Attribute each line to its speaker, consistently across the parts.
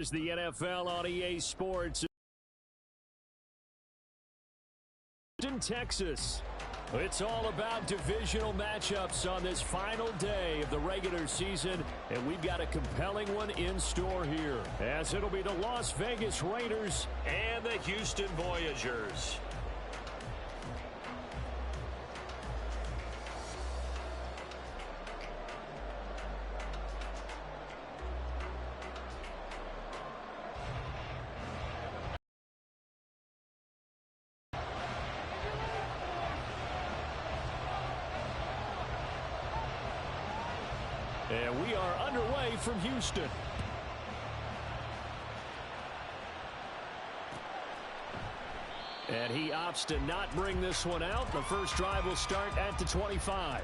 Speaker 1: Is the NFL on EA Sports in Texas. It's all about divisional matchups on this final day of the regular season, and we've got a compelling one in store here, as it'll be the Las Vegas Raiders and the Houston Voyagers. And we are underway from Houston. And he opts to not bring this one out. The first drive will start at the 25.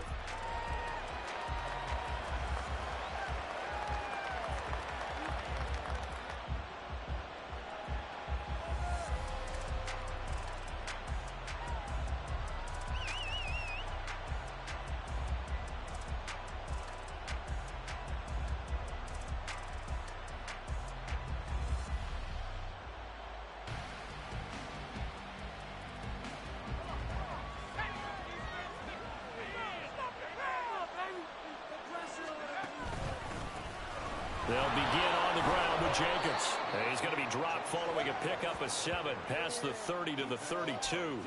Speaker 1: They'll begin on the ground with Jacobs. He's going to be dropped following a pickup of 7 past the 30 to the 32.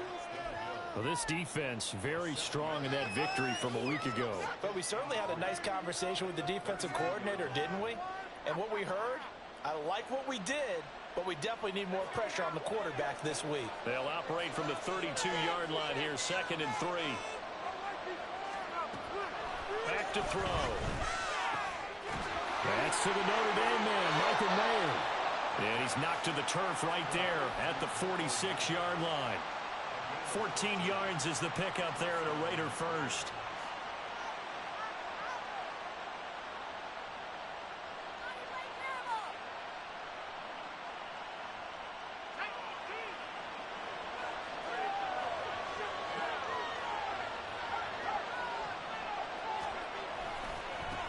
Speaker 1: Well, this defense very strong in that victory from a week ago.
Speaker 2: But we certainly had a nice conversation with the defensive coordinator, didn't we? And what we heard, I like what we did, but we definitely need more pressure on the quarterback this week.
Speaker 1: They'll operate from the 32-yard line here, 2nd and 3. Back to throw. That's to the Notre Dame man, Michael Mayer. And he's knocked to the turf right there at the 46-yard line. 14 yards is the pickup there at a Raider first.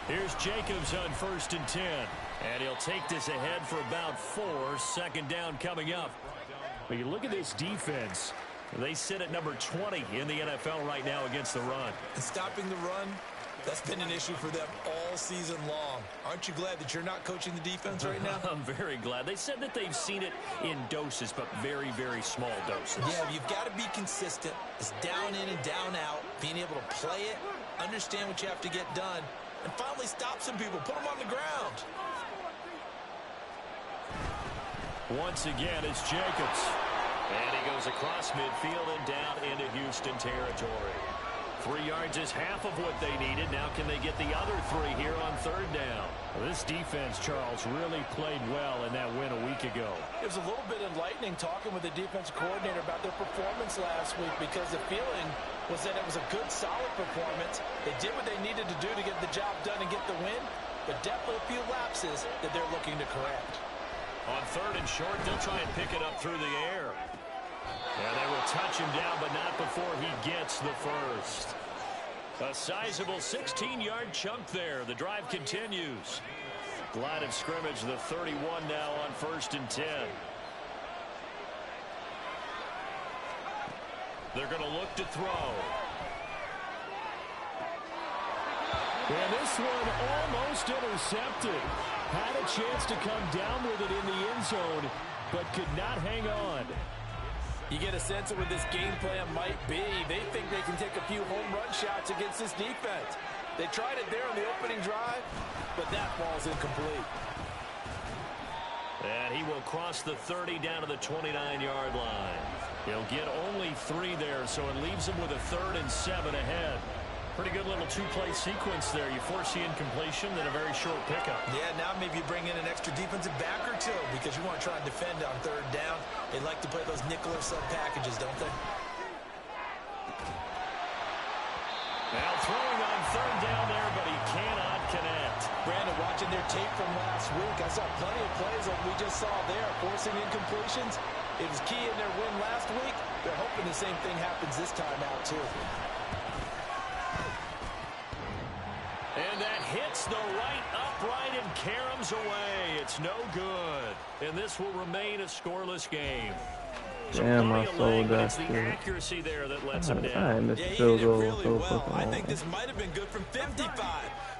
Speaker 1: Here's Jacobs on 1st and 10. And he'll take this ahead for about 4. 2nd down coming up. When you look at this defense, they sit at number 20 in the NFL right now against the run.
Speaker 3: And stopping the run, that's been an issue for them all season long. Aren't you glad that you're not coaching the defense right now?
Speaker 1: I'm very glad. They said that they've seen it in doses, but very, very small doses.
Speaker 3: Yeah, you've got to be consistent. It's down in and down out, being able to play it, understand what you have to get done, and finally stop some people, put them on the ground.
Speaker 1: Once again, it's Jacobs. And he goes across midfield and down into Houston territory. 3 yards is half of what they needed. Now can they get the other 3 here on 3rd down? Well, this defense, Charles, really played well in that win a week ago.
Speaker 2: It was a little bit enlightening talking with the defensive coordinator about their performance last week, because the feeling was that it was a good, solid performance. They did what they needed to do to get the job done and get the win, but definitely a few lapses that they're looking to correct.
Speaker 1: On 3rd and short, they'll try and pick it up through the air. And they will touch him down, but not before he gets the first. A sizable 16-yard chunk there. The drive continues. Line of scrimmage, the 31 now on 1st and 10. They're going to look to throw. And this one almost intercepted. Had a chance to come down with it in the end zone, but could not hang on.
Speaker 2: You get a sense of what this game plan might be. They think they can take a few home run shots against this defense. They tried it there on the opening drive, but that ball's incomplete.
Speaker 1: And he will cross the 30 down to the 29-yard line. He'll get only 3 there, so it leaves him with a 3rd and 7 ahead. Pretty good little 2-play sequence there. You force the incompletion, then a very short pickup.
Speaker 2: Yeah, now maybe you bring in an extra defensive back or 2 because you want to try and defend on 3rd down. They like to play those nickel or sub packages, don't they?
Speaker 1: Now throwing on 3rd down there, but he cannot connect.
Speaker 2: Brandon, watching their tape from last week, I saw plenty of plays like we just saw there, forcing incompletions. It was key in their win last week. They're hoping the same thing happens this time out, too.
Speaker 1: And that hits the right upright and caroms away. It's no good. And this will remain a scoreless game.
Speaker 4: Damn, I sold that
Speaker 1: it's the
Speaker 4: shit.
Speaker 1: accuracy there that lets him down.
Speaker 4: I missed
Speaker 3: Yeah,
Speaker 4: the
Speaker 3: he
Speaker 4: field
Speaker 3: hit it
Speaker 4: goal
Speaker 3: really
Speaker 4: so
Speaker 3: well.
Speaker 4: fucking
Speaker 3: I
Speaker 4: long.
Speaker 3: think this might have been good from 55.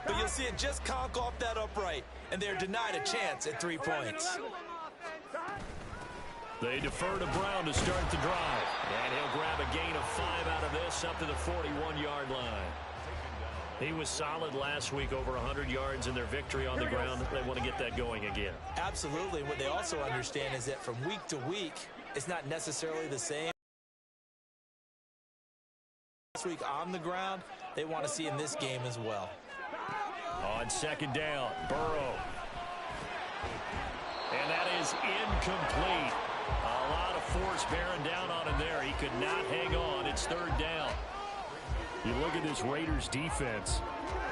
Speaker 3: But you'll see it just conk off that upright. And they're denied a chance at 3 points.
Speaker 1: They defer to Brown to start the drive. And he'll grab a gain of 5 out of this up to the 41-yard line. He was solid last week, over 100 yards in their victory on the ground. They want to get that going again.
Speaker 3: Absolutely. What they also understand is that from week to week, it's not necessarily the same. Last week on the ground, they want to see in this game as well.
Speaker 1: On second down, Burrow. And that is incomplete. A lot of force bearing down on him there. He could not hang on. It's third down. You look at this Raiders defense.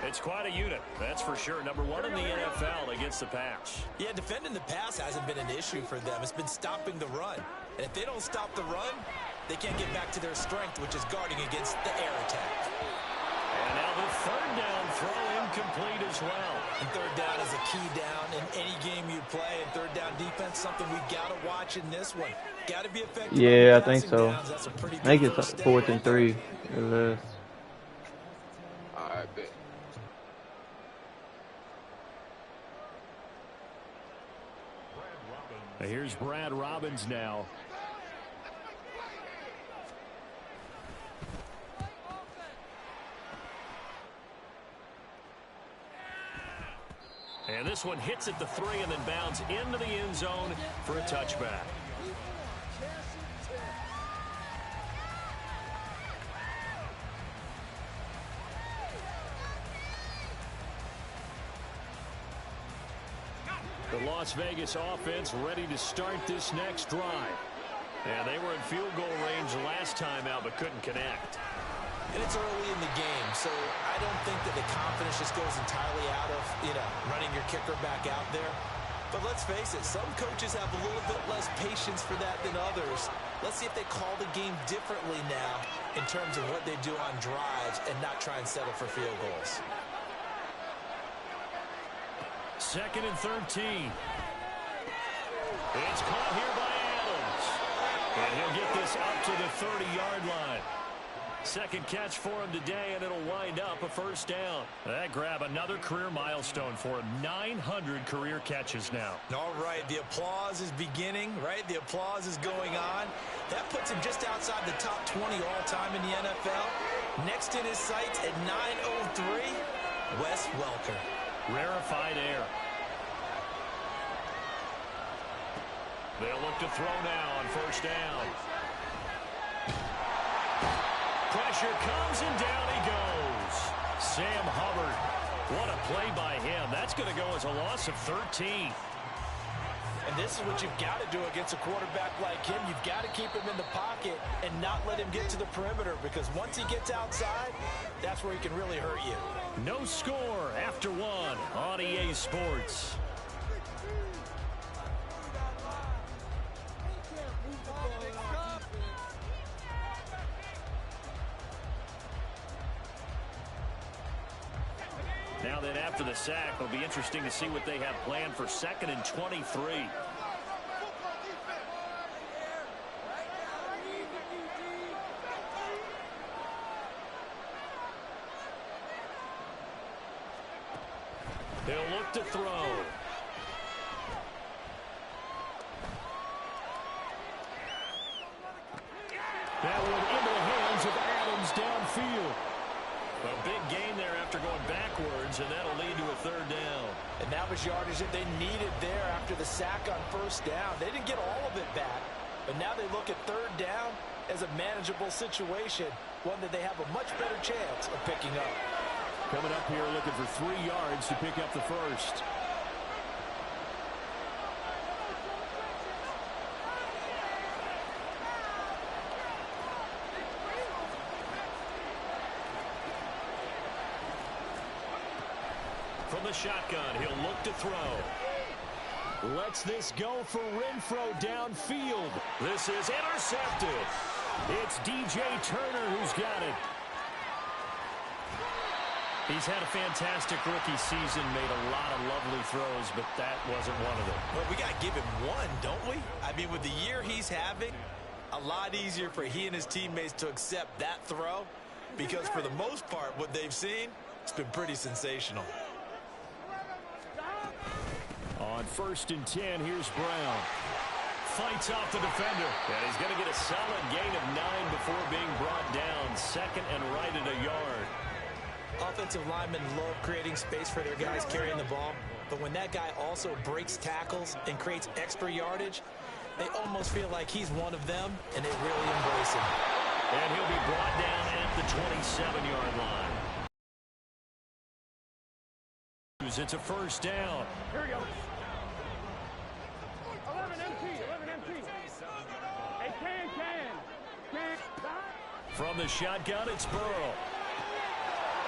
Speaker 1: It's quite a unit, that's for sure. Number 1 in the NFL against the pass.
Speaker 3: Yeah, defending the pass hasn't been an issue for them. It's been stopping the run. And if they don't stop the run, they can't get back to their strength, which is guarding against the air attack.
Speaker 1: And now the third down throw incomplete as well.
Speaker 3: And third down is a key down in any game you play. And third down defense, something we've got to watch in this one. Got to be effective.
Speaker 4: Yeah, I think so.
Speaker 3: Downs. That's a pretty good
Speaker 4: I think it's
Speaker 3: first step.
Speaker 4: 4th and 3. It is.
Speaker 5: I bet.
Speaker 1: Here's Brad Robbins now. And this one hits at the 3 and then bounds into the end zone for a touchback. The Las Vegas offense ready to start this next drive. And they were in field goal range last time out but couldn't connect.
Speaker 3: And it's early in the game, so I don't think that the confidence just goes entirely out of, running your kicker back out there. But let's face it, some coaches have a little bit less patience for that than others. Let's see if they call the game differently now in terms of what they do on drives and not try and settle for field goals.
Speaker 1: 2nd and 13. It's caught here by Adams. And he'll get this up to the 30-yard line. Second catch for him today, and it'll wind up a first down. That grab another career milestone for him. 900 career catches now.
Speaker 3: All right, the applause is beginning, right? The applause is going on. That puts him just outside the top 20 all-time in the NFL. Next in his sights at 903, Wes Welker.
Speaker 1: Rarefied air. They'll look to throw now on first down. Pressure comes and down he goes. Sam Hubbard. What a play by him. That's going to go as a loss of 13.
Speaker 2: And this is what you've got to do against a quarterback like him. You've got to keep him in the pocket and not let him get to the perimeter, because once he gets outside, that's where he can really hurt you.
Speaker 1: No score after 1 on EA Sports. Now then, after the sack, it'll be interesting to see what they have planned for 2nd and 23. They'll look to throw. That one into the hands of Adams downfield. A big gain there after going backwards, and that'll lead to a third down.
Speaker 2: And that was yardage that they needed there after the sack on first down. They didn't get all of it back, but now they look at third down as a manageable situation, one that they have a much better chance of picking up.
Speaker 1: Coming up here looking for 3 yards to pick up the first. From the shotgun, he'll look to throw. Lets this go for Renfro downfield. This is intercepted. It's DJ Turner who's got it. He's had a fantastic rookie season, made a lot of lovely throws, but that wasn't one of them.
Speaker 3: Well, we got to give him one, don't we? I mean, with the year he's having, a lot easier for he and his teammates to accept that throw because for the most part, what they've seen, it's been pretty sensational.
Speaker 1: On 1st and 10, here's Brown. Fights off the defender. And he's going to get a solid gain of 9 before being brought down. Second and right at a yard.
Speaker 3: Offensive linemen love creating space for their guys carrying the ball. But when that guy also breaks tackles and creates extra yardage, they almost feel like he's one of them, and they really embrace him.
Speaker 1: And he'll be brought down at the 27-yard line. It's a 1st down.
Speaker 5: Here we go. 11 empty. Hey, can.
Speaker 1: From the shotgun, it's Burrow.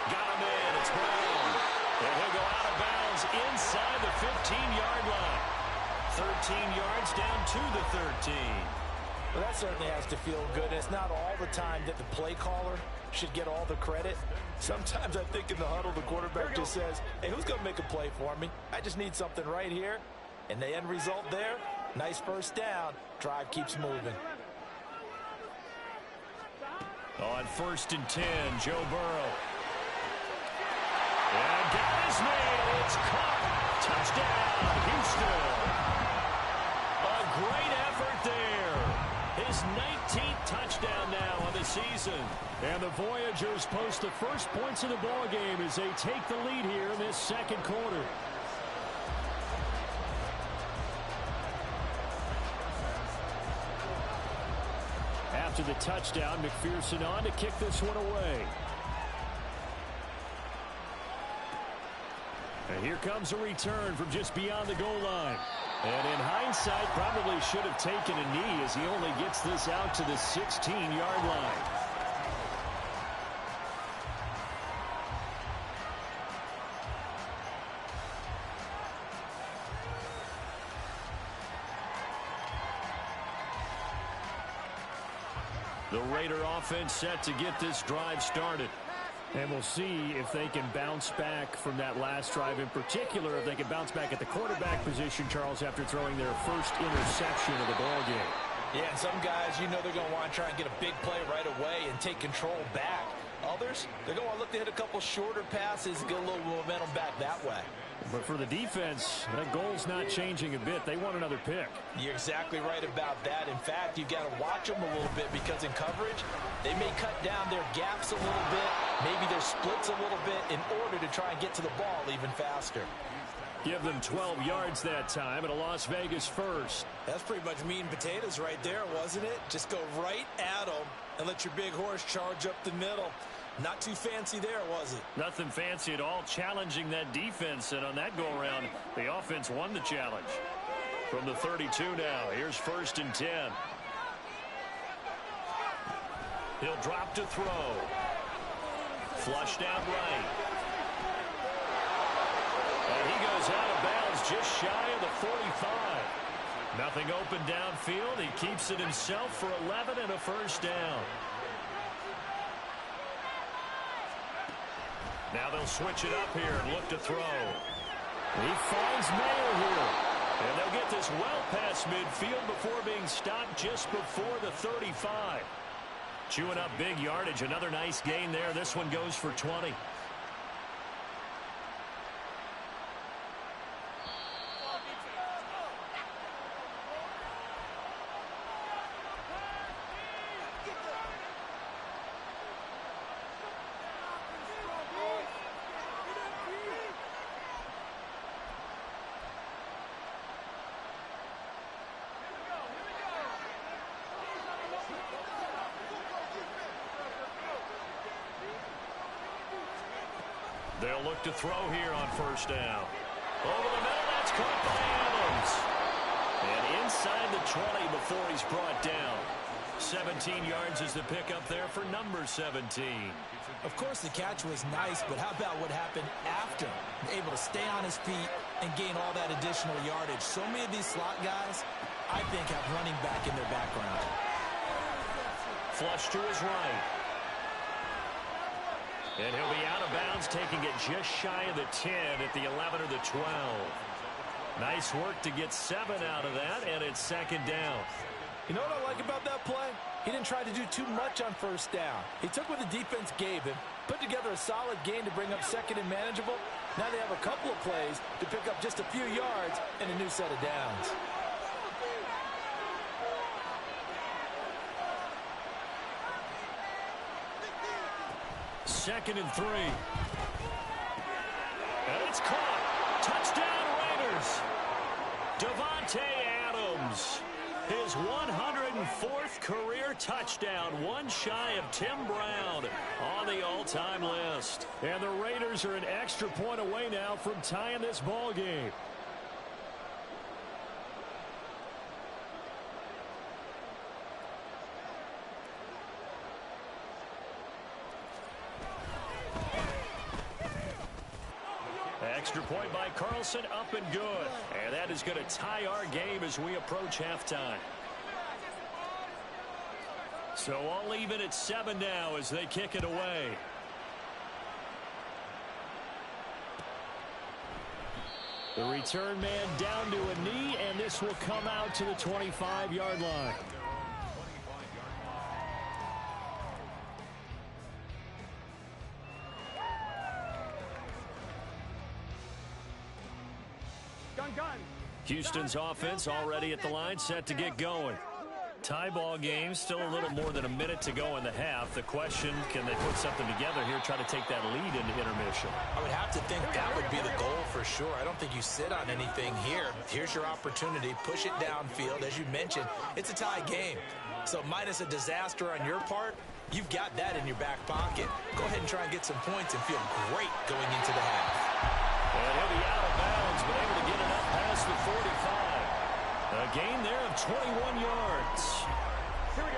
Speaker 1: Got him in. It's Brown. And he'll go out of bounds inside the 15-yard line. 13 yards down to the 13.
Speaker 2: Well, that certainly has to feel good. And it's not all the time that the play caller should get all the credit. Sometimes I think in the huddle, the quarterback just says, hey, who's going to make a play for me? I just need something right here. And the end result there, nice 1st down. Drive keeps moving.
Speaker 1: On 1st and 10, Joe Burrow. And got his man. It's caught. Touchdown, Houston. A great effort there. His 19th touchdown now on the season. And the Voyagers post the first points of the ballgame as they take the lead here in this 2nd quarter. After the touchdown, McPherson on to kick this one away. And here comes a return from just beyond the goal line. And in hindsight, probably should have taken a knee as he only gets this out to the 16-yard line. The Raider offense set to get this drive started. And we'll see if they can bounce back from that last drive. In particular, if they can bounce back at the quarterback position, Charles, after throwing their first interception of the ballgame.
Speaker 2: Yeah, and some guys, you know they're going to want to try and get a big play right away and take control back. Others, they're going to look to hit a couple shorter passes and get a little momentum back that way.
Speaker 1: But for the defense, that goal's not changing a bit. They want another pick.
Speaker 2: You're exactly right about that. In fact, you've got to watch them a little bit because in coverage, they may cut down their gaps a little bit, maybe their splits a little bit in order to try and get to the ball even faster.
Speaker 1: Give them 12 yards that time and a Las Vegas first.
Speaker 3: That's pretty much meat and potatoes right there, wasn't it? Just go right at them and let your big horse charge up the middle. Not too fancy there, was it?
Speaker 1: Nothing fancy at all, challenging that defense. And on that go-around, the offense won the challenge. From the 32 now, here's 1st and 10. He'll drop to throw. Flush down right. And he goes out of bounds just shy of the 45. Nothing open downfield. He keeps it himself for 11 and a 1st down. Now they'll switch it up here and look to throw. He finds Mayer here. And they'll get this well past midfield before being stopped just before the 35. Chewing up big yardage. Another nice gain there. This one goes for 20. They'll look to throw here on 1st down. Over the middle, that's caught by Adams. And inside the 20 before he's brought down. 17 yards is the pickup there for number 17.
Speaker 3: Of course, the catch was nice, but how about what happened after? Able to stay on his feet and gain all that additional yardage. So many of these slot guys, I think, have running back in their background.
Speaker 1: Flush to his right. And he'll be out of bounds, taking it just shy of the 10 at the 11 or the 12. Nice work to get 7 out of that, and it's second down.
Speaker 2: You know what I like about that play? He didn't try to do too much on first down. He took what the defense gave him, put together a solid gain to bring up second and manageable. Now they have a couple of plays to pick up just a few yards and a new set of downs.
Speaker 1: Second and 3. And it's caught. Touchdown Raiders. Davante Adams. His 104th career touchdown, one shy of Tim Brown on the all-time list. And the Raiders are an extra point away now from tying this ball game. Extra point by Carlson, up and good. And that is going to tie our game as we approach halftime. So all even at 7 now as they kick it away. The return man down to a knee, and this will come out to the 25-yard line. Houston's offense already at the line, set to get going. Tie ball game, still a little more than a minute to go in the half. The question, can they put something together here, try to take that lead into intermission?
Speaker 3: I would have to think that would be the goal for sure. I don't think you sit on anything here. Here's your opportunity. Push it downfield. As you mentioned, it's a tie game. So minus a disaster on your part, you've got that in your back pocket. Go ahead and try and get some points and feel great going into the half.
Speaker 1: And he'll be out of bounds, but able to get it up past the 45. A gain there of 21 yards.
Speaker 5: Here we go.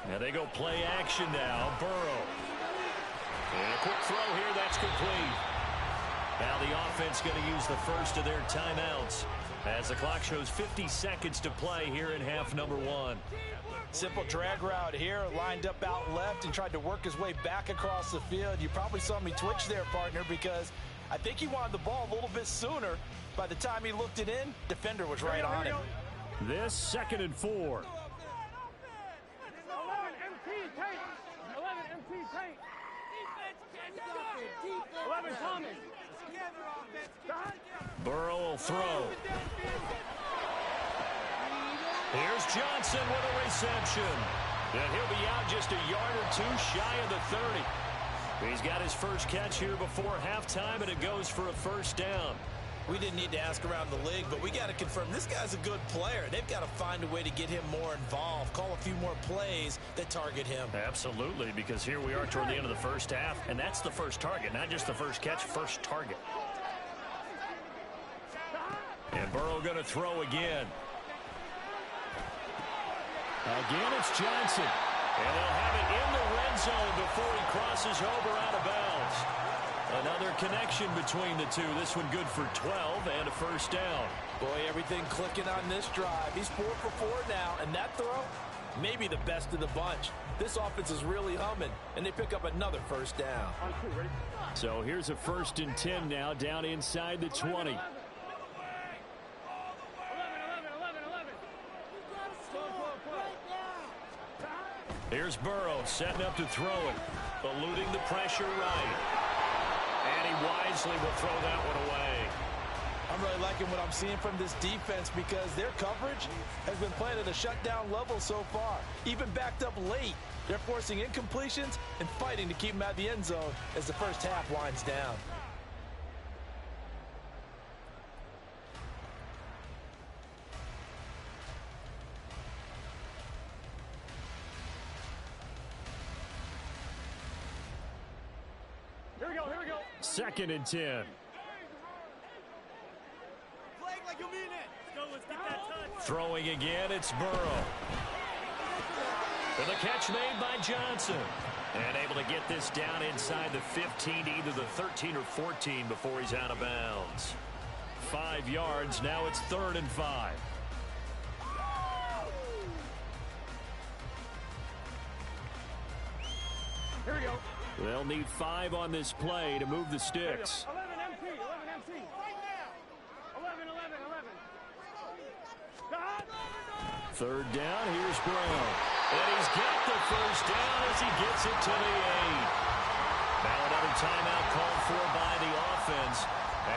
Speaker 1: Now they go play action now. Burrow. And a quick throw here, that's complete. Now the offense going to use the first of their timeouts as the clock shows 50 seconds to play here in half number 1.
Speaker 2: Simple drag route here, lined up out left and tried to work his way back across the field. You probably saw me twitch there, partner, because I think he wanted the ball a little bit sooner. By the time he looked it in, defender was right on him.
Speaker 1: This second and 4.
Speaker 5: 11 MT tank. 11 MT tank. 11 Thomas.
Speaker 1: Burrow will throw. Here's Johnson with a reception. And he'll be out just a yard or two shy of the 30. He's got his first catch here before halftime, and it goes for a first down.
Speaker 2: We didn't need to ask around the league, but we got to confirm this guy's a good player. They've got to find a way to get him more involved, call a few more plays that target him.
Speaker 1: Absolutely, because here we are toward the end of the first half, and that's the first target, not just the first catch, first target. And Burrow going to throw again. Again, it's Johnson. And they'll have it in the red zone before he crosses over out of bounds. Another connection between the two. This one good for 12 and a first down.
Speaker 2: Boy, everything clicking on this drive. He's 4 for 4 now, and that throw, maybe the best of the bunch. This offense is really humming, and they pick up another first down.
Speaker 1: So here's a 1st and 10 now, down inside the 20. Here's Burrow setting up to throw it, eluding the pressure right. And he wisely will throw that one away.
Speaker 2: I'm really liking what I'm seeing from this defense because their coverage has been playing at a shutdown level so far. Even backed up late, they're forcing incompletions and fighting to keep them out of the end zone as the first half winds down.
Speaker 5: Here we go, here we go.
Speaker 1: 2nd and 10.
Speaker 5: Like you mean it. Let's get that touch.
Speaker 1: Throwing again, it's Burrow. And the catch made by Johnson. And able to get this down inside the 15, either the 13 or 14 before he's out of bounds. 5 yards. Now it's 3rd and 5.
Speaker 5: Here we go.
Speaker 1: They'll need 5 on this play to move the sticks.
Speaker 5: 11 MT, 11 MT. Right now. 11, 11, 11.
Speaker 1: 3rd down, here's Brown. And he's got the first down as he gets it to the 8. Now another timeout called for by the offense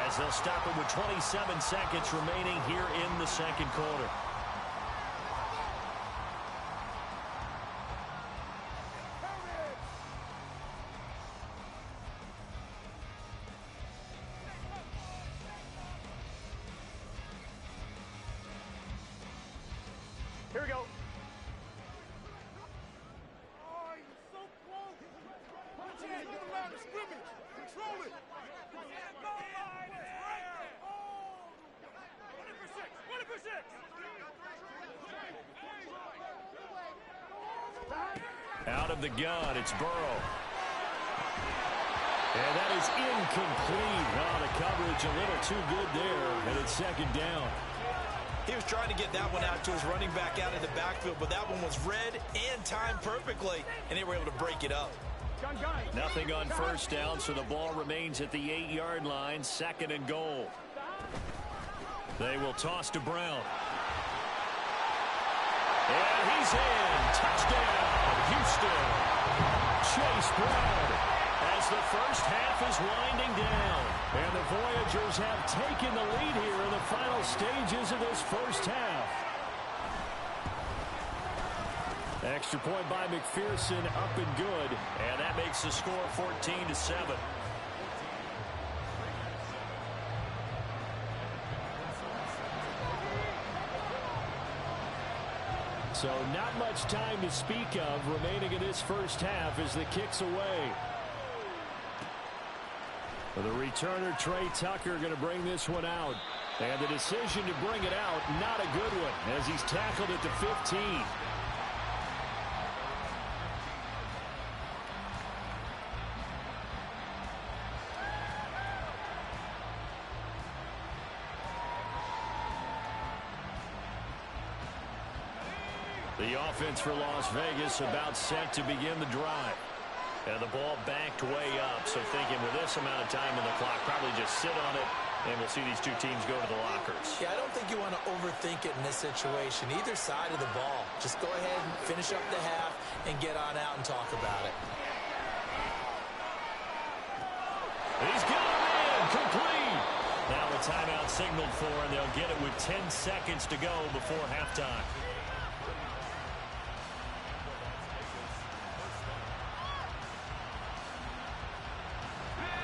Speaker 1: as they'll stop it with 27 seconds remaining here in the second quarter.
Speaker 5: Here we go. Oh, you're so close. Put your hands on the line of scrimmage. Control it. Oh. 20 for 6. 20 for 6.
Speaker 1: Out of the gun, it's Burrow. And that is incomplete. Oh, the coverage a little too good there, and it's 2nd down.
Speaker 2: He was trying to get that one out to his running back out in the backfield, but that one was read and timed perfectly, and they were able to break it up.
Speaker 1: Nothing on 1st down, so the ball remains at the 8-yard line, 2nd and goal. They will toss to Brown. And he's in. Touchdown, Houston. Chase Brown. As the first half is winding down. And the Voyagers have taken the lead here in the final stages of this first half. Extra point by McPherson, up and good. And that makes the score 14-7. So not much time to speak of remaining in this first half as the kick's away. The returner, Trey Tucker, going to bring this one out. And the decision to bring it out, not a good one, as he's tackled at the 15. The offense for Las Vegas about set to begin the drive. And the ball backed way up, so thinking with this amount of time on the clock, probably just sit on it, and we'll see these two teams go to the lockers.
Speaker 2: Yeah, I don't think you want to overthink it in this situation. Either side of the ball. Just go ahead and finish up the half and get on out and talk about it.
Speaker 1: He's got him in, complete. Now a timeout signaled for, and they'll get it with 10 seconds to go before halftime.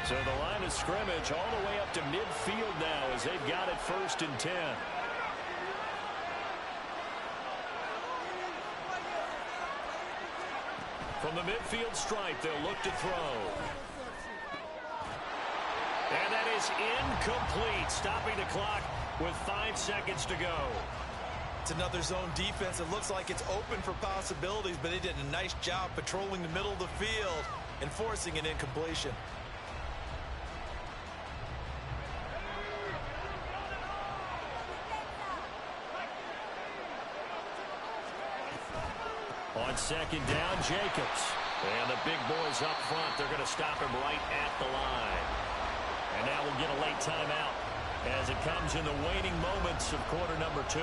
Speaker 1: So the line of scrimmage all the way up to midfield now as they've got it 1st and 10. From the midfield stripe, they'll look to throw. And that is incomplete, stopping the clock with 5 seconds to go.
Speaker 2: It's another zone defense. It looks like it's open for possibilities, but they did a nice job patrolling the middle of the field and forcing an incompletion.
Speaker 1: On 2nd down, Jacobs. And the big boys up front, they're going to stop him right at the line. And now we'll get a late timeout as it comes in the waning moments of quarter number 2.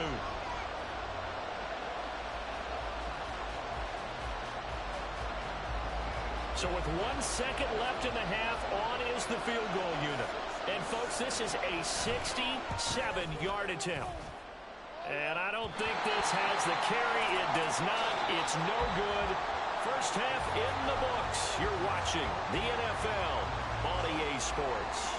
Speaker 1: So with 1 second left in the half, on is the field goal unit. And folks, this is a 67-yard attempt. And I don't think this has the carry. It does not. It's no good. First half in the books. You're watching the NFL on EA Sports.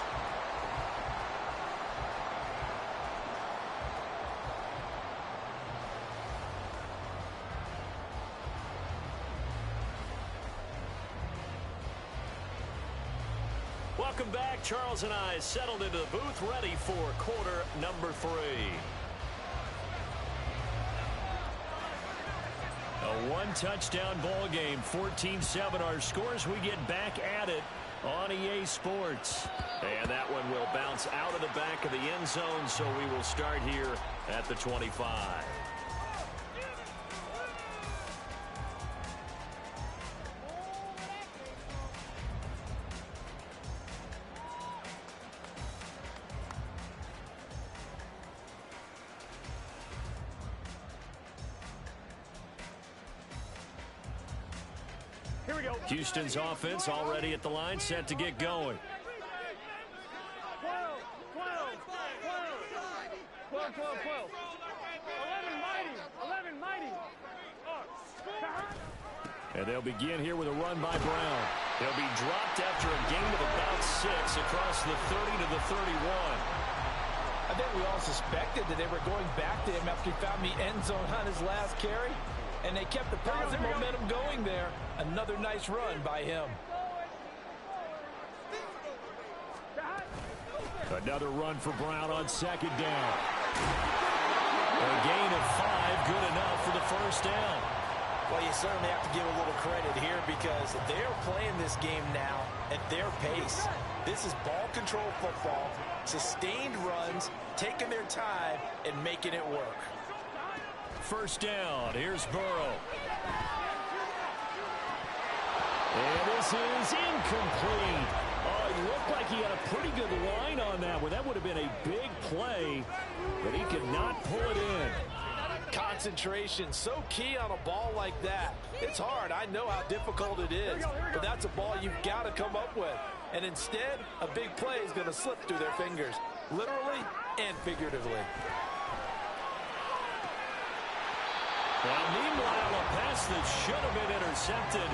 Speaker 1: Welcome back. Charles and I settled into the booth, ready for quarter number 3. A One-touchdown ball game, 14-7 our scores. We get back at it on EA Sports. And that one will bounce out of the back of the end zone, so we will start here at the 25. Houston's offense already at the line, set to get going.
Speaker 5: 12. 11 mighty.
Speaker 1: And they'll begin here with a run by Brown. They'll be dropped after a gain of about 6 across the 30 to the 31.
Speaker 2: I think we all suspected that they were going back to him after he found the end zone on his last carry. And they kept the positive momentum going there. Another nice run by him.
Speaker 1: Another run for Brown on second down. A gain of 5, good enough for the first down.
Speaker 2: Well, you certainly have to give a little credit here because they're playing this game now at their pace. This is ball control football, sustained runs, taking their time, and making it work.
Speaker 1: First down, here's Burrow. And this is incomplete. Oh, he looked like he had a pretty good line on that one. That would have been a big play, but he could not pull it in.
Speaker 2: Concentration, so key on a ball like that. It's hard. I know how difficult it is, but that's a ball you've got to come up with. And instead, a big play is going to slip through their fingers, literally and figuratively.
Speaker 1: Well, meanwhile, a pass that should have been intercepted,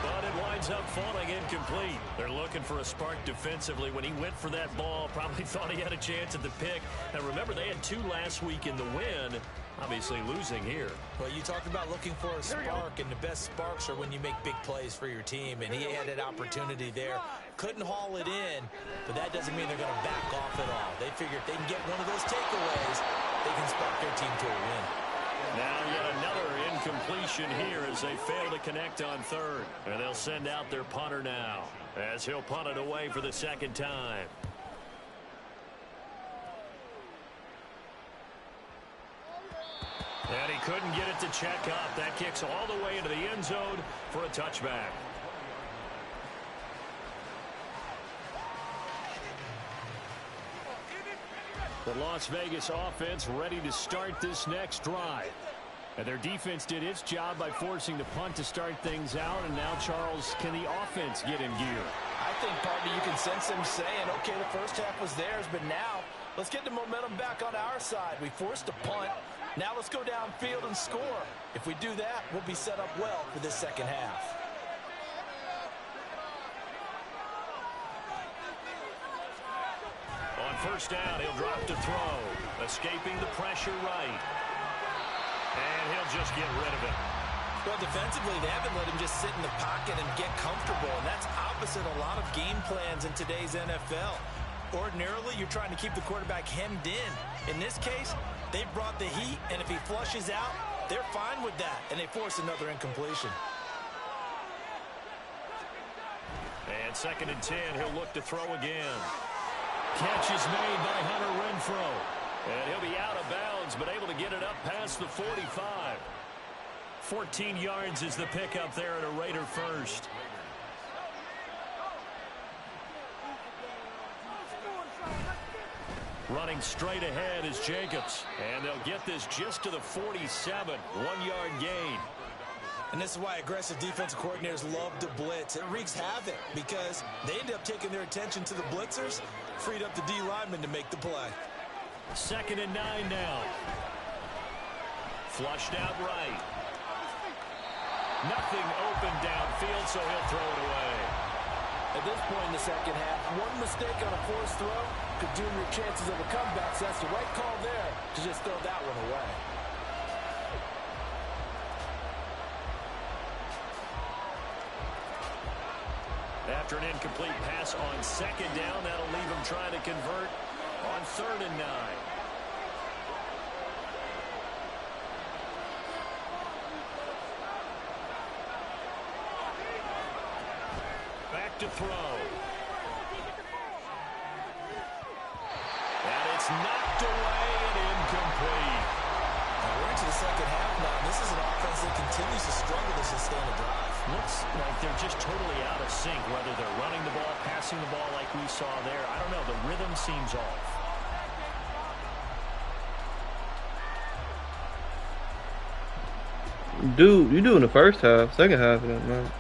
Speaker 1: but it winds up falling incomplete. They're looking for a spark defensively. When he went for that ball, probably thought he had a chance at the pick. And remember, they had 2 last week in the win, obviously losing here.
Speaker 3: Well, you talked about looking for a spark, and the best sparks are when you make big plays for your team, and he had an opportunity there. Couldn't haul it in, but that doesn't mean they're going to back off at all. They figure if they can get one of those takeaways, they can spark their team to a win.
Speaker 1: Now yet another incompletion here as they fail to connect on third. And they'll send out their punter now as he'll punt it away for the second time. And he couldn't get it to check up. That kicks all the way into the end zone for a touchback. The Las Vegas offense ready to start this next drive. And their defense did its job by forcing the punt to start things out. And now, Charles, can the offense get in gear?
Speaker 2: I think, partner, you can sense them saying, okay, the first half was theirs, but now let's get the momentum back on our side. We forced a punt. Now let's go downfield and score. If we do that, we'll be set up well for this second half.
Speaker 1: On first down, he'll drop to throw. Escaping the pressure right. And he'll just get rid of it.
Speaker 3: Well, defensively, they haven't let him just sit in the pocket and get comfortable, and that's opposite a lot of game plans in today's NFL. Ordinarily, you're trying to keep the quarterback hemmed in. In this case, they brought the heat, and if he flushes out, they're fine with that, and they force another incompletion.
Speaker 1: And 2nd and 10, he'll look to throw again. Catch is made by Hunter Renfrow. And he'll be out of bounds, but able to get it up past the 45. 14 yards is the pickup there at a Raider first. Running straight ahead is Jacobs. And they'll get this just to the 47. 1-yard gain.
Speaker 3: And this is why aggressive defensive coordinators love to blitz. It wreaks havoc because they end up taking their attention to the blitzers, freed up the D lineman to make the play.
Speaker 1: 2nd and 9 now. Flushed out right. Nothing open downfield, so he'll throw it away.
Speaker 2: At this point in the second half, one mistake on a forced throw could doom your chances of a comeback. So that's the right call there to just throw that one away.
Speaker 1: After an incomplete pass on 2nd down, that'll leave him trying to convert on 3rd and 9. back to throw. And it's knocked away and incomplete.
Speaker 3: We're into the second half now. This is an offense that continues to struggle to sustain a drive.
Speaker 1: Looks like they're just totally out of sync, whether they're running the ball, passing the ball like we saw there. I don't know. The rhythm seems off.
Speaker 4: Dude, you doing the first half, second half of that, man.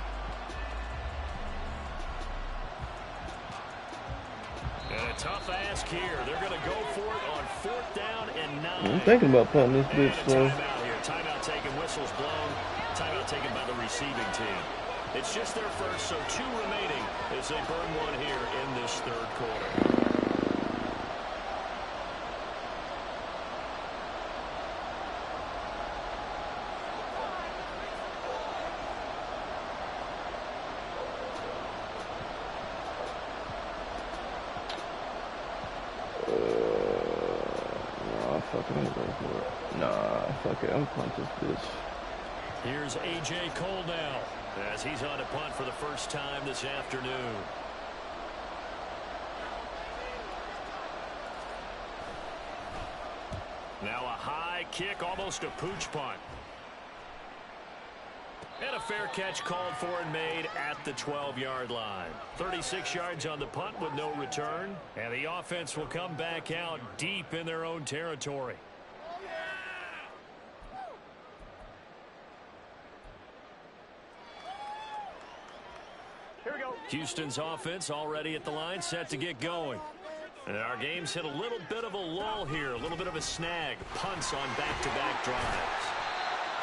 Speaker 1: And a tough ask here. They're going to go for it on 4th down and 9.
Speaker 4: I'm thinking about putting this
Speaker 1: And
Speaker 4: bitch
Speaker 1: a
Speaker 4: slow.
Speaker 1: timeout here. Timeout taken, whistles blown. Timeout taken by the receiving team. It's just their first, so 2 remaining as they burn one here in this 3rd quarter.
Speaker 4: Nah, fuck it, I'm gonna go for it. Nah, fuck it, I'm punt this bitch.
Speaker 1: Here's A.J. Cole now as he's on a punt for the first time this afternoon. Now a high kick, almost a pooch punt. And a fair catch called for and made at the 12-yard line. 36 yards on the punt with no return. And the offense will come back out deep in their own territory. Houston's offense already at the line, set to get going. And our game's hit a little bit of a lull here, a little bit of a snag. Punts on back-to-back drives.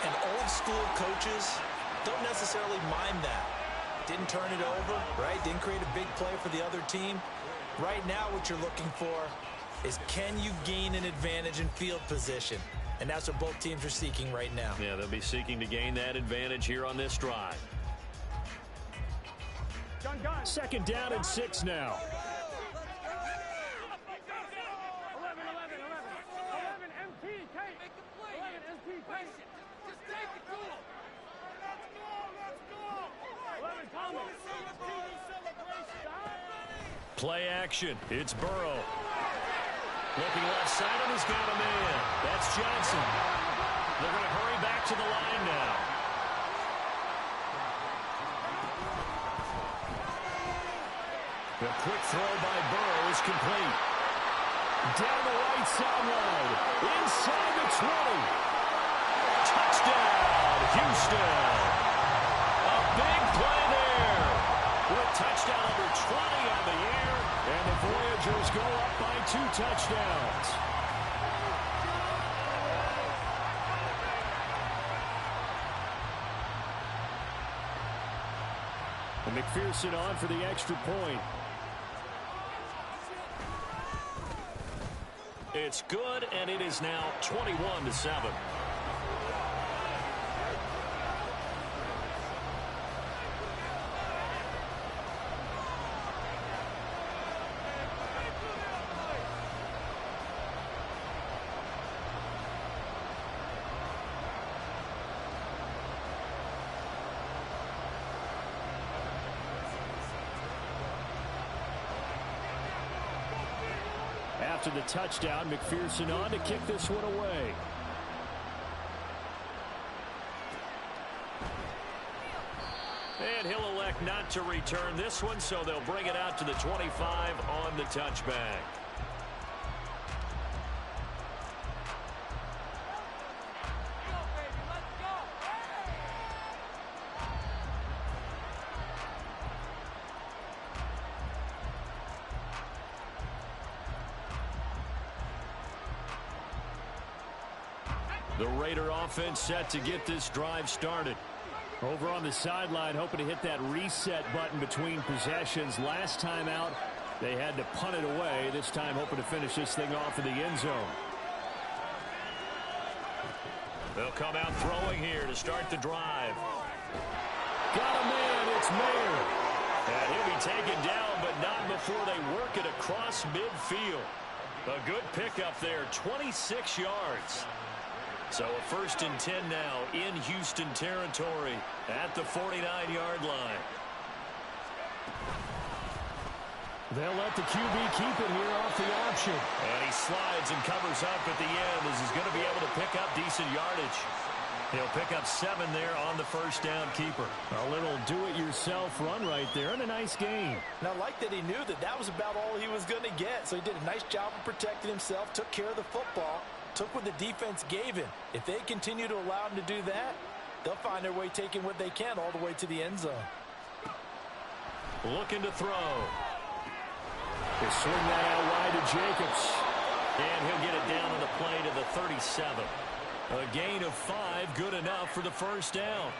Speaker 3: And old-school coaches don't necessarily mind that. Didn't turn it over, right? Didn't create a big play for the other team. Right now what you're looking for is, can you gain an advantage in field position? And that's what both teams are seeking right now.
Speaker 1: Yeah, they'll be seeking to gain that advantage here on this drive. 2nd down and 6 now.
Speaker 5: 11 MT, take. 11 MT, take. Just take it to him. Let's go. 11 Thomas.
Speaker 1: Play action. It's Burrow. Looking left side, and he's got a man. That's Johnson. They're going to hurry back to the line now. The quick throw by Burrow is complete. Down the right sideline. Inside the 20. Touchdown, Houston. A big play there. With touchdown number 20 on the air. And the Voyagers go up by 2 touchdowns. And McPherson on for the extra point. It's good, and it is now 21-7. After the touchdown, McPherson on to kick this one away. And he'll elect not to return this one, so they'll bring it out to the 25 on the touchback. The Raider offense set to get this drive started. Over on the sideline, hoping to hit that reset button between possessions. Last time out, they had to punt it away. This time, hoping to finish this thing off in the end zone. They'll come out throwing here to start the drive. Got a man, it's Mayer. And he'll be taken down, but not before they work it across midfield. A good pickup there, 26 yards. So a 1st and 10 now in Houston territory at the 49-yard line. They'll let the QB keep it here off the option. And he slides and covers up at the end as he's going to be able to pick up decent yardage. He'll pick up 7 there on the first down keeper. A little do-it-yourself run right there and a nice gain.
Speaker 2: And I like that he knew that that was about all he was going to get. So he did a nice job of protecting himself, took care of the football, took what the defense gave him. If they continue to allow him to do that, they'll find their way taking what they can all the way to the end zone.
Speaker 1: Looking to throw. They swing that out wide to Jacobs. And he'll get it down on the play to the 37. A gain of 5, good enough for the first down.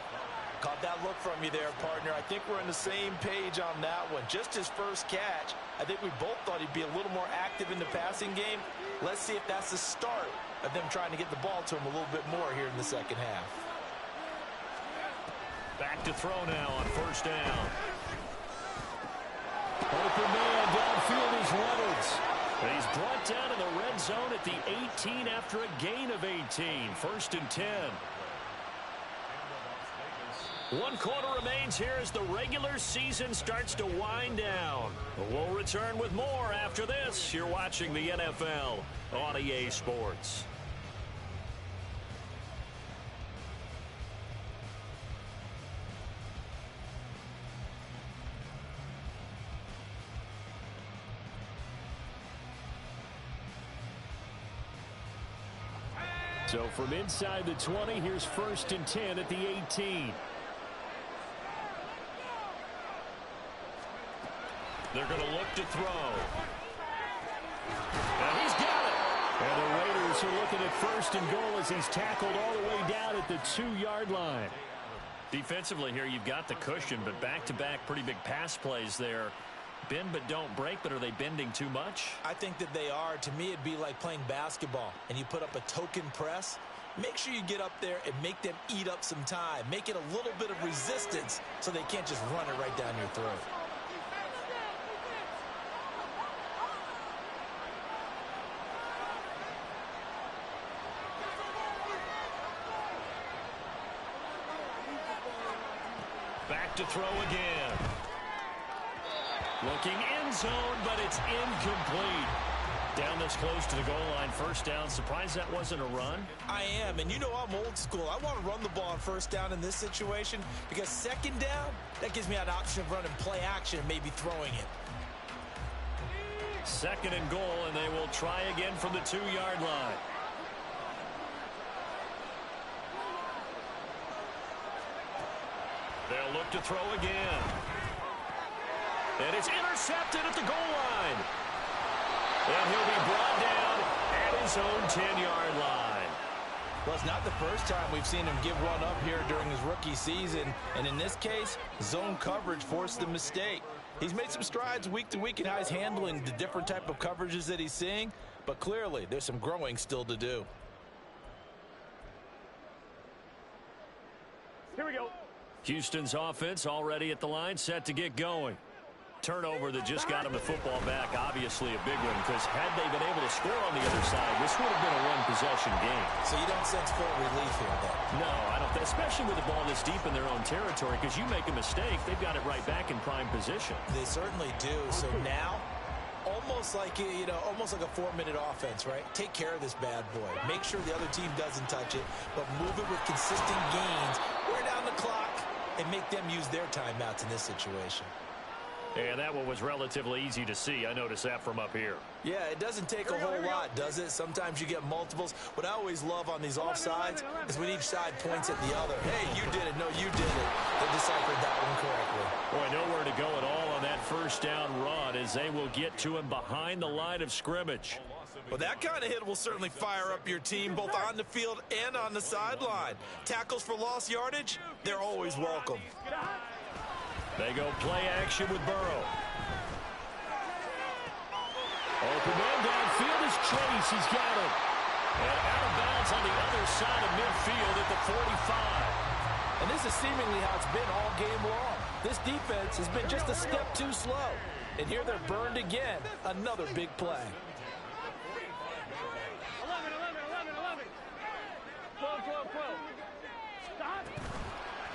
Speaker 2: Caught that look from you there, partner. I think we're on the same page on that one. Just his first catch, I think we both thought he'd be a little more active in the passing game. Let's see if that's the start of them trying to get the ball to him a little bit more here in the second half.
Speaker 1: Back to throw now on first down. Open man downfield is Reynolds. And he's brought down in the red zone at the 18 after a gain of 18. First and 10. 1 quarter remains here as the regular season starts to wind down. We'll return with more after this. You're watching the NFL on EA Sports. So from inside the 20, here's first and 10 at the 18. They're going to look to throw. And he's got it. And the Raiders are looking at first and goal as he's tackled all the way down at the 2-yard line. Defensively here, you've got the cushion, but back-to-back pretty big pass plays there. Bend but don't break, but are they bending too much?
Speaker 2: I think that they are. To me, it'd be like playing basketball, and you put up a token press. Make sure you get up there and make them eat up some time. Make it a little bit of resistance so they can't just run it right down your throat.
Speaker 1: Back to throw again. Looking end zone, but it's incomplete. Down this close to the goal line, first down. Surprised that wasn't a run?
Speaker 2: I am, and you know I'm old school. I want to run the ball on first down in this situation because second down, that gives me an option of running play action and maybe throwing it.
Speaker 1: Second and goal, and they will try again from the 2-yard line. They'll look to throw again. And it's intercepted at the goal line. And he'll be brought down at his own 10-yard line.
Speaker 2: Well, it's not the first time we've seen him give one up here during his rookie season. And in this case, zone coverage forced the mistake. He's made some strides week to week in how he's handling the different type of coverages that he's seeing. But clearly, there's some growing still to do.
Speaker 1: Here we go. Houston's offense already at the line, set to get going. Turnover that just got him the football back, obviously a big one, because had they been able to score on the other side, this would have been a one-possession game.
Speaker 2: So you don't sense full relief here, though?
Speaker 1: No, I don't, especially with the ball this deep in their own territory, because you make a mistake, they've got it right back in prime position.
Speaker 2: They certainly do. So now, almost like, almost like a 4-minute offense, right? Take care of this bad boy. Make sure the other team doesn't touch it, but move it with consistent gains. Wear down the clock and make them use their timeouts in this situation.
Speaker 1: And that one was relatively easy to see. I noticed that from up here.
Speaker 2: Yeah, it doesn't take a whole lot, does it? Sometimes you get multiples. What I always love on these offsides is when each side points at the other. Hey, you did it. No, you did it. They deciphered that one correctly.
Speaker 1: Boy, nowhere to go at all on that first down run as they will get to him behind the line of scrimmage.
Speaker 2: Well, that kind of hit will certainly fire up your team both on the field and on the sideline. Tackles for lost yardage, they're always welcome.
Speaker 1: They go play action with Burrow. Open man downfield is Chase. He's got it. And out of bounds on the other side of midfield at the 45.
Speaker 2: And this is seemingly how it's been all game long. This defense has been just a step too slow. And here they're burned again. Another big play.
Speaker 5: 11. 12. Stop.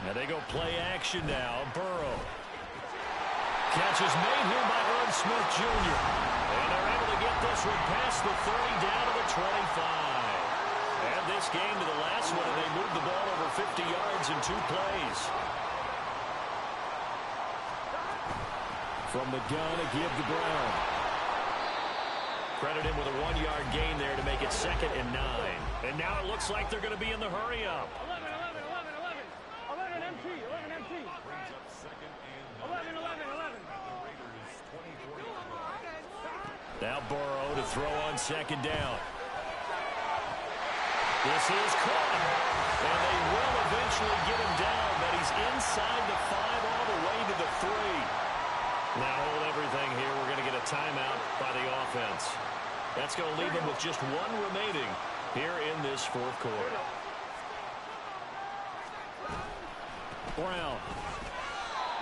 Speaker 1: Now they go play action now. Burrow. Catch is made here by Ron Smith Jr. And they're able to get this one past the 30 down to the 25. And this game to the last one, and they moved the ball over 50 yards in 2 plays. From the gun, a give to Brown. Credit him with a 1-yard gain there to make it 2nd and 9. And now it looks like they're going to be in the hurry-up.
Speaker 5: 11 MT. 11 MT. 11.
Speaker 1: Now Burrow to throw on 2nd down. This is caught. And they will eventually get him down, but he's inside the 5 all the way to the 3. Now hold everything here. We're going to get a timeout by the offense. That's going to leave them with just 1 remaining here in this 4th quarter. Brown.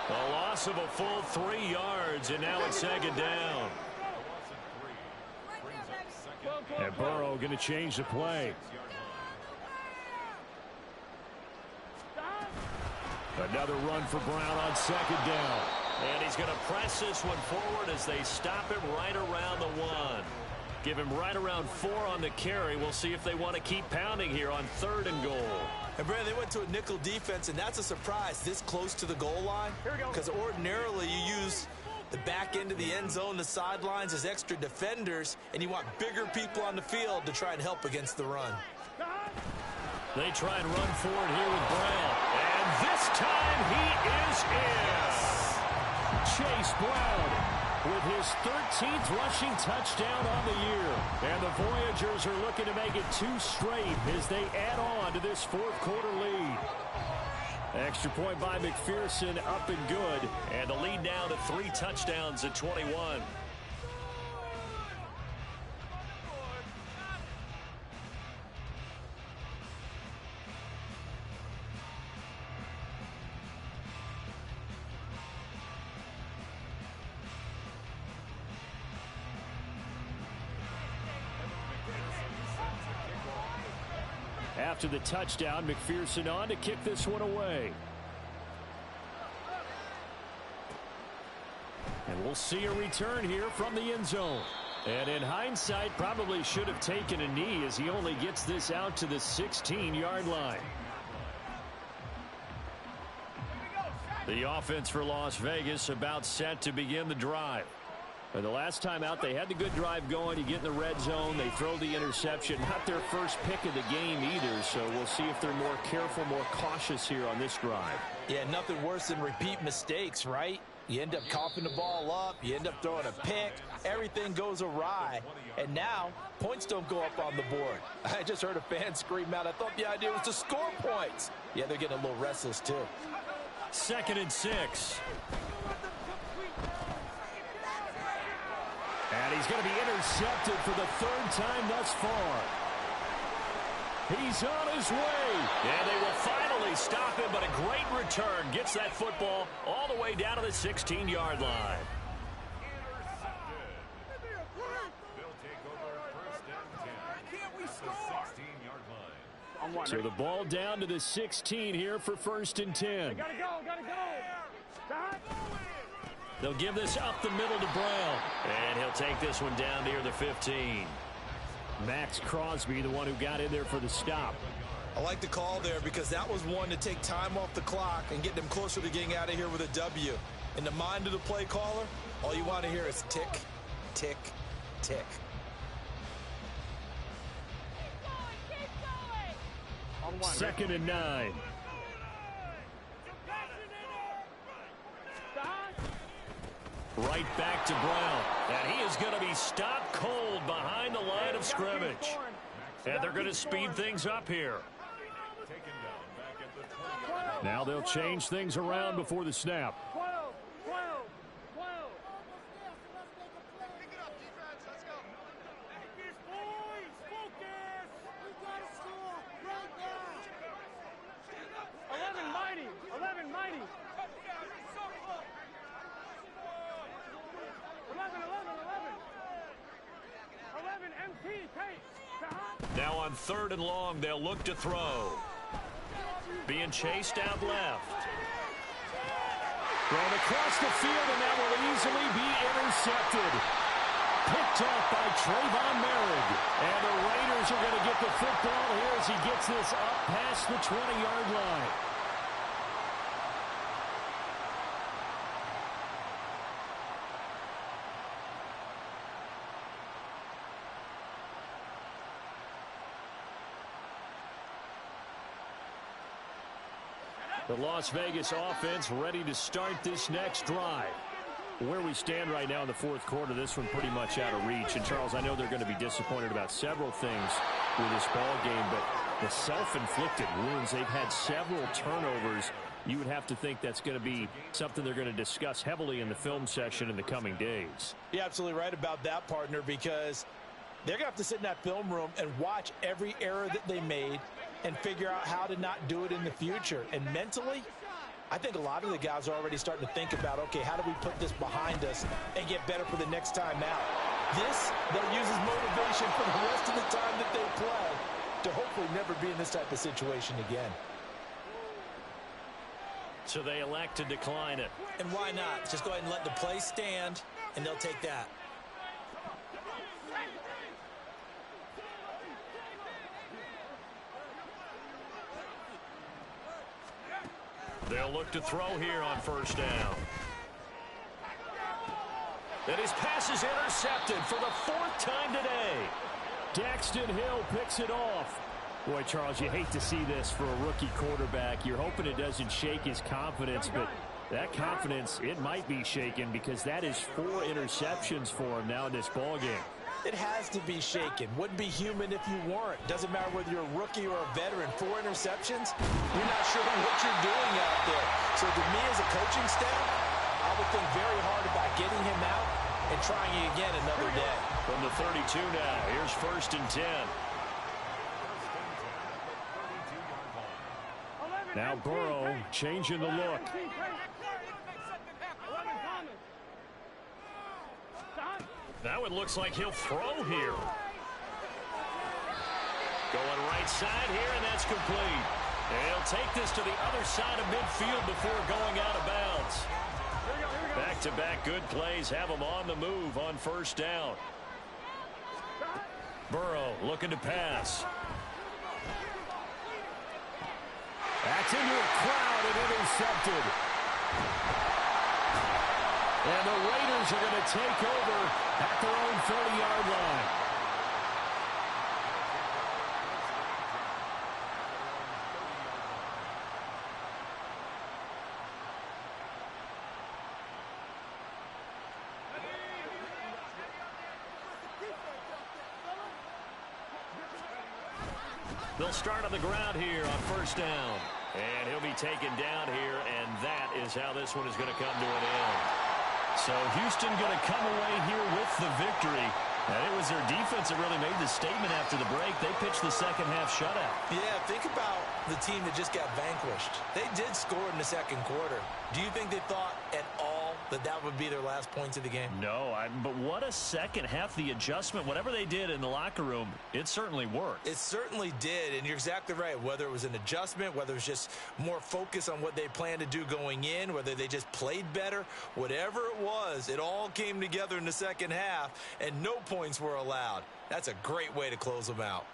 Speaker 1: A loss of a full 3 yards, and now it's 2nd down. And Burrow going to change the play. Another run for Brown on 2nd down. And he's going to press this one forward as they stop him right around the 1. Give him right around 4 on the carry. We'll see if they want to keep pounding here on 3rd and goal.
Speaker 3: And Brandon, they went to a nickel defense, and that's a surprise this close to the goal line. Because ordinarily you use the back end of the end zone, the sidelines as extra defenders, and you want bigger people on the field to try and help against the run.
Speaker 1: They try and run forward here with Brown. And this time he is in. Chase Brown with his 13th rushing touchdown on the year. And the Voyagers are looking to make it 2 straight as they add on to this 4th quarter lead. Extra point by McPherson, up and good. And the lead now to 3 touchdowns at 21. After the touchdown, McPherson on to kick this one away. And we'll see a return here from the end zone. And in hindsight, probably should have taken a knee as he only gets this out to the 16-yard line. The offense for Las Vegas about set to begin the drive. And the last time out, they had the good drive going. You get in the red zone, they throw the interception. Not their first pick of the game either, so we'll see if they're more careful, more cautious here on this drive.
Speaker 2: Yeah, nothing worse than repeat mistakes, right? You end up coughing the ball up, you end up throwing a pick, everything goes awry, and now points don't go up on the board. I just heard a fan scream out, I thought the idea was to score points. Yeah, they're getting a little restless too.
Speaker 1: 2nd and 6. And he's going to be intercepted for the 3rd time thus far. He's on his way. And they will finally stop him, but a great return. Gets that football all the way down to the 16-yard line. So the ball down to the 16 here for 1st and 10.
Speaker 5: Gotta go.
Speaker 1: They'll give this up the middle to Brown. And he'll take this one down near the 15. Max Crosby, the one who got in there for the stop.
Speaker 3: I like the call there because that was one to take time off the clock and get them closer to getting out of here with a W. In the mind of the play caller, all you want to hear is tick, tick, tick.
Speaker 5: On 1.
Speaker 1: 2nd and 9. Right back to Brown. And he is going to be stopped cold behind the line of scrimmage. And they're going to speed things up here. Now they'll change things around before the snap.
Speaker 5: 12.
Speaker 6: Pick it up, defense. Let's go.
Speaker 5: Focus, boys. Focus. We got to score right now. 11 mighty. 11 mighty. 11 MT. Take.
Speaker 1: Now on 3rd and long, they'll look to throw. Being chased out left. Thrown across the field, and that will easily be intercepted. Picked off by Trayvon Merrick. And the Raiders are going to get the football here as he gets this up past the 20-yard line. The Las Vegas offense ready to start this next drive. Where we stand right now in the fourth quarter, this one pretty much out of reach. And, Charles, I know they're going to be disappointed about several things with this ball game, but the self-inflicted wounds, they've had several turnovers. You would have to think that's going to be something they're going to discuss heavily in the film session in the coming days.
Speaker 2: You're absolutely right about that, partner, because they're going to have to sit in that film room and watch every error that they made and figure out how to not do it in the future. And mentally, I think a lot of the guys are already starting to think about, okay, how do we put this behind us and get better for the next time out? This, they'll use as motivation for the rest of the time that they play to hopefully never be in this type of situation again.
Speaker 1: So they elect to decline it.
Speaker 3: And why not? Just go ahead and let the play stand, and they'll take that.
Speaker 1: They'll look to throw here on first down. And his pass is intercepted for the fourth time today. Daxton Hill picks it off. Boy, Charles, you hate to see this for a rookie quarterback. You're hoping it doesn't shake his confidence, but that confidence, it might be shaken because that is 4 interceptions for him now in this ballgame.
Speaker 2: It has to be shaken. Wouldn't be human if you weren't. Doesn't matter whether you're a rookie or a veteran. 4 interceptions, you're not sure what you're doing out there. So to me as a coaching staff, I would think very hard about getting him out and trying it again another day.
Speaker 1: From the 32 now, here's first and 10. Now Burrow changing the look. Now it looks like he'll throw here. Going right side here, and that's complete. And he'll take this to the other side of midfield before going out of bounds. Back-to-back good plays have him on the move on first down. Burrow looking to pass. That's into a crowd and intercepted. And the Raiders are going to take over at their own 30-yard line. They'll start on the ground here on first down. And he'll be taken down here, and that is how this one is going to come to an end. So Houston going to come away here with the victory. And it was their defense that really made the statement after the break. They pitched the second half shutout.
Speaker 3: Yeah, think about the team that just got vanquished. They did score in the second quarter. Do you think they thought at all that that would be their last points of the game?
Speaker 1: No, but what a second half. The adjustment, whatever they did in the locker room, it certainly worked.
Speaker 3: It certainly did, and you're exactly right. Whether it was an adjustment, whether it was just more focus on what they planned to do going in, whether they just played better, whatever it was, it all came together in the second half, and no points were allowed. That's a great way to close them out.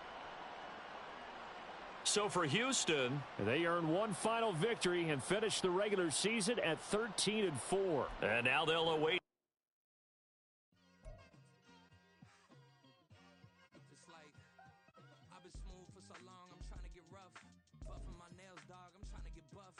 Speaker 1: So for Houston, they earn one final victory and finish the regular season at 13-4. And now they'll await.
Speaker 7: It's like, I've been smooth for so long, I'm trying to get rough. Buffing my nails, dog, I'm trying to get buff.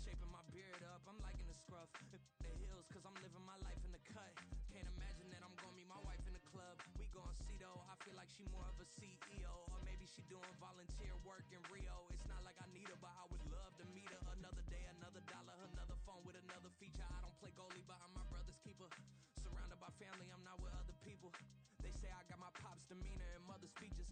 Speaker 7: Shaping my beard up, I'm liking the scruff. The heels, cause I'm living my life in the cut. Can't imagine that I'm gonna meet my wife in the club. We gon' see though, I feel like she more of a CEO. Or maybe she doing volunteer work in Rio. It's not like I need her, but I would love to meet her. Another day, another dollar, another phone with another feature. I don't play goalie, but I'm my brother's keeper. Surrounded by family, I'm not with other people. They say I got my pop's demeanor and mother's features.